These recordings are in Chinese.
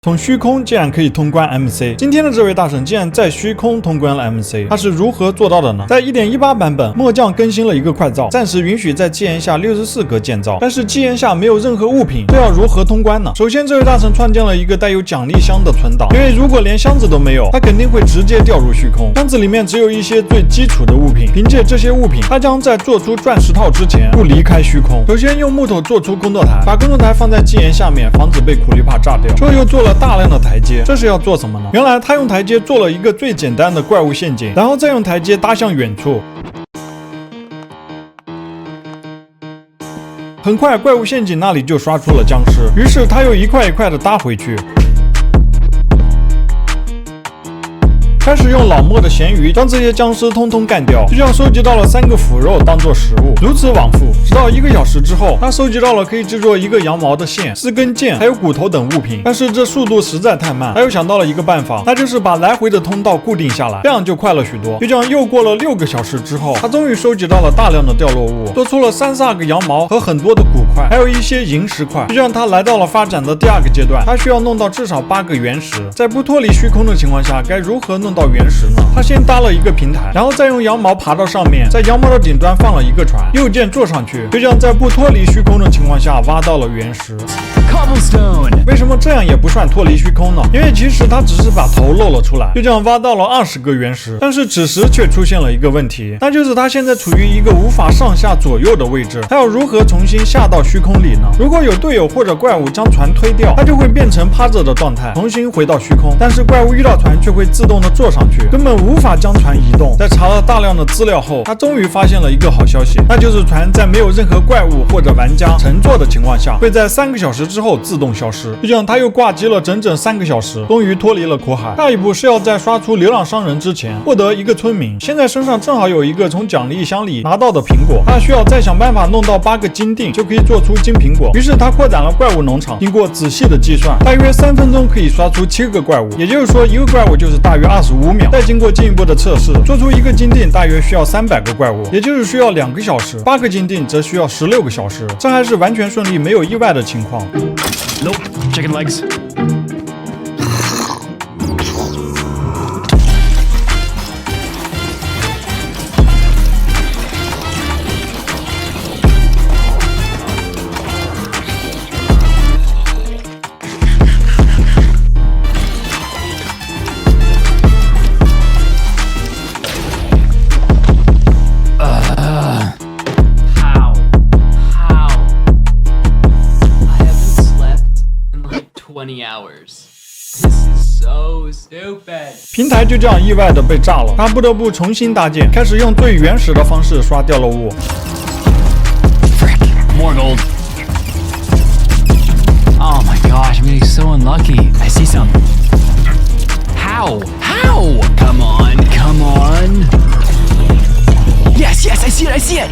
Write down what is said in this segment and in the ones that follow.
从虚空竟然可以通关 MC， 今天的这位大神竟然在虚空通关了 MC， 他是如何做到的呢？在 1.18 版本，墨酱更新了一个快照，暂时允许在基岩下64格建造，但是基岩下没有任何物品，这要如何通关呢？首先，这位大神创建了一个带有奖励箱的存档，因为如果连箱子都没有，他肯定会直接掉入虚空。箱子里面只有一些最基础的物品，凭借这些物品，他将在做出钻石套之前不离开虚空。首先用木头做出工作台，把工作台放在基岩下面，防止被苦力怕炸掉。之后又做了大量的台阶，这是要做什么呢？原来他用台阶做了一个最简单的怪物陷阱，然后再用台阶搭向远处。很快，怪物陷阱那里就刷出了僵尸，于是他又一块一块的搭回去。开始用老莫的咸鱼将这些僵尸通通干掉，就这样收集到了3个腐肉当做食物，如此往复，直到1个小时之后，他收集到了可以制作1个羊毛的线、4根剑，还有骨头等物品。但是这速度实在太慢，他又想到了一个办法，那就是把来回的通道固定下来，这样就快了许多。就这样又过了6个小时之后，他终于收集到了大量的掉落物，做出了32个羊毛和很多的骨块，还有一些萤石块。就这样他来到了发展的第2个阶段，他需要弄到至少8个原石。在不脱离虚空的情况下，该如何弄到原石呢？他先搭了一个平台，然后再用羊毛爬到上面，在羊毛的顶端放了一个船，右键坐上去，就这样在不脱离虚空的情况下挖到了原石。为什么这样也不算脱离虚空呢？因为其实他只是把头露了出来，就这样挖到了20个原石。但是此时却出现了一个问题，那就是他现在处于一个无法上下左右的位置，他要如何重新下到虚空里呢？如果有队友或者怪物将船推掉，他就会变成趴着的状态，重新回到虚空。但是怪物遇到船却会自动的坐上去，根本无法将船移动。在查了大量的资料后，他终于发现了一个好消息，那就是船在没有任何怪物或者玩家乘坐的情况下，会在3个小时之后自动消失。就这样他又挂机了整整3个小时，终于脱离了苦海。下一步是要在刷出流浪商人之前获得一个村民，现在身上正好有一个从奖励箱里拿到的苹果，他需要再想办法弄到8个金锭，就可以做出金苹果。于是他扩展了怪物农场，经过仔细的计算，大约3分钟可以刷出7个怪物，也就是说1个怪物就是大约25秒。再经过进一步的测试，做出1个金锭大约需要300个怪物，也就是需要2个小时，8个金锭则需要16个小时。这还是完全顺利，没有意外的情况。Nope, chicken legs. Hours. This is so stupid. 平台就这样意外的被炸了，他不得不重新搭建，开始用最原始的方式刷掉落物。Frick, more gold. Oh my gosh, I'm getting so unlucky. I see some. How? How? Come on, come on. Yes, yes, I see it, I see it.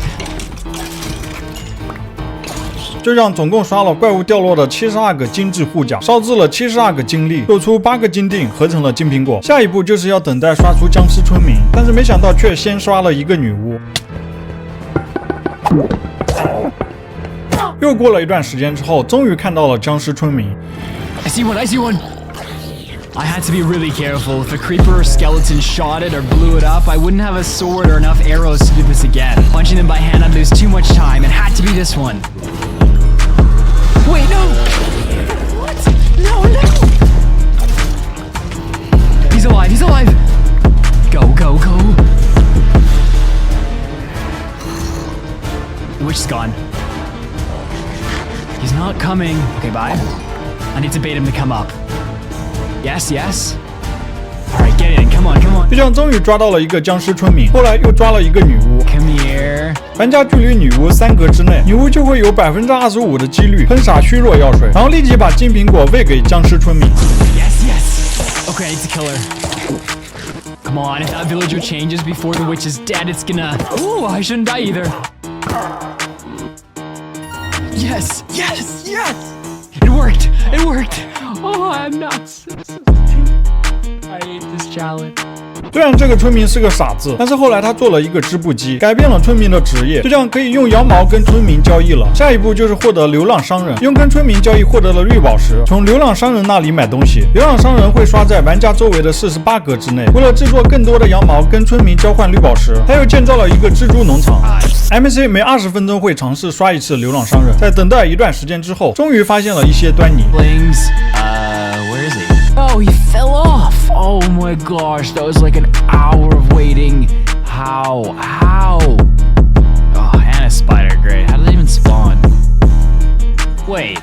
就让总共刷了怪物掉落的72个精致护甲，烧制了72个精力，做出8个金锭，合成了金苹果。下一步就是要等待刷出僵尸村民，但是没想到却先刷了一个女巫。又过了一段时间之后，终于看到了僵尸村民。I see one, I see one. I had to be really careful. If a creeper or skeleton shot it or blew it up, I wouldn't have a sword or enough arrows to do this again. Punching them by hand, I'd lose too much time. It had to be this one. Wait, no! What? No, no! He's alive, he's alive! Go, go, go! The witch is gone. He's not coming. Okay, bye. I need to bait him to come up. Yes, yes. Alright, get in. Come on, come on. 就这样终于抓到了一个僵尸村民，后来又抓了一个女巫。Come here. 玩家距离女巫3格之内，女巫就会有25%的几率喷洒虚弱药水，然后立即把金苹果喂给僵尸村民。Yes, yes. Okay, I need to kill her. Come on, if that villager changes before the witch is dead, it's gonna... Ooh, I shouldn't die either. Yes, yes, yes! It worked, it worked. Oh, I'm nuts. I hate this challenge. 虽然这个村民是个傻子，但是后来他做了一个织布机，改变了村民的职业，就这样可以用羊毛跟村民交易了。下一步就是获得流浪商人，用跟村民交易获得了绿宝石，从流浪商人那里买东西。流浪商人会刷在玩家周围的48格之内。为了制作更多的羊毛跟村民交换绿宝石，他又建造了一个蜘蛛农场。MC 每20分钟会尝试刷一次流浪商人，在等待一段时间之后，终于发现了一些端倪。 Where is he? Oh, he fell off. Oh my gosh, that was like an hour of waiting. How? Oh, and a spider, great. How did they even spawn? Wait.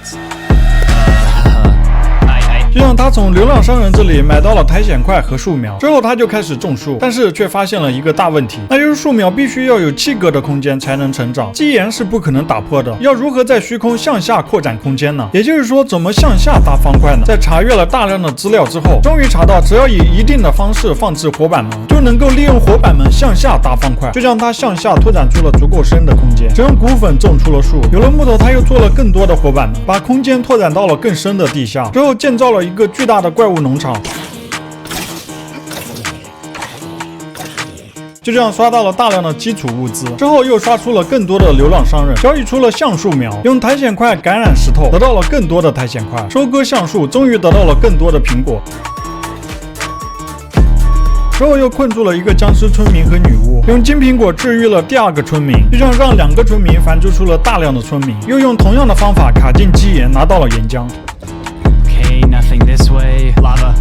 就像他从流浪商人这里买到了苔藓块和树苗之后，他就开始种树，但是却发现了一个大问题，那就是树苗必须要有7格的空间才能成长，基岩是不可能打破的。要如何在虚空向下扩展空间呢？也就是说，怎么向下搭方块呢？在查阅了大量的资料之后，终于查到，只要以一定的方式放置活板门，就能够利用活板门向下搭方块，就让它向下拓展出了足够深的空间。只用骨粉种出了树，有了木头，他又做了更多的活板门，把空间拓展到了更深的地下，之后建造了一个巨大的怪物农场。就这样刷到了大量的基础物资，之后又刷出了更多的流浪商人，交易出了橡树苗，用苔藓块感染石头，得到了更多的苔藓块，收割橡树，终于得到了更多的苹果。之后又困住了一个僵尸村民和女巫，用金苹果治愈了第2个村民，就这样让2个村民繁殖出了大量的村民，又用同样的方法卡进基岩，拿到了岩浆。 Okay, nothing this way. Lava.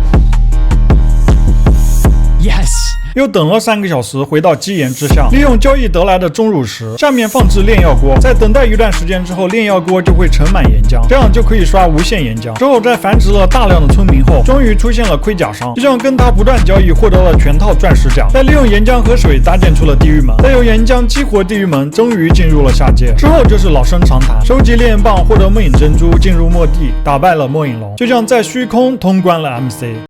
Yes. 又等了3个小时，回到基岩之下，利用交易得来的钟乳石，下面放置炼药锅，在等待一段时间之后，炼药锅就会盛满岩浆，这样就可以刷无限岩浆。之后在繁殖了大量的村民后，终于出现了盔甲商，就这样跟他不断交易，获得了全套钻石甲，再利用岩浆和水搭建出了地狱门，再用岩浆激活地狱门，终于进入了下界。之后就是老生常谈，收集炼棒，获得末影珍珠，进入末地，打败了末影龙，就这样在虚空通关了 MC。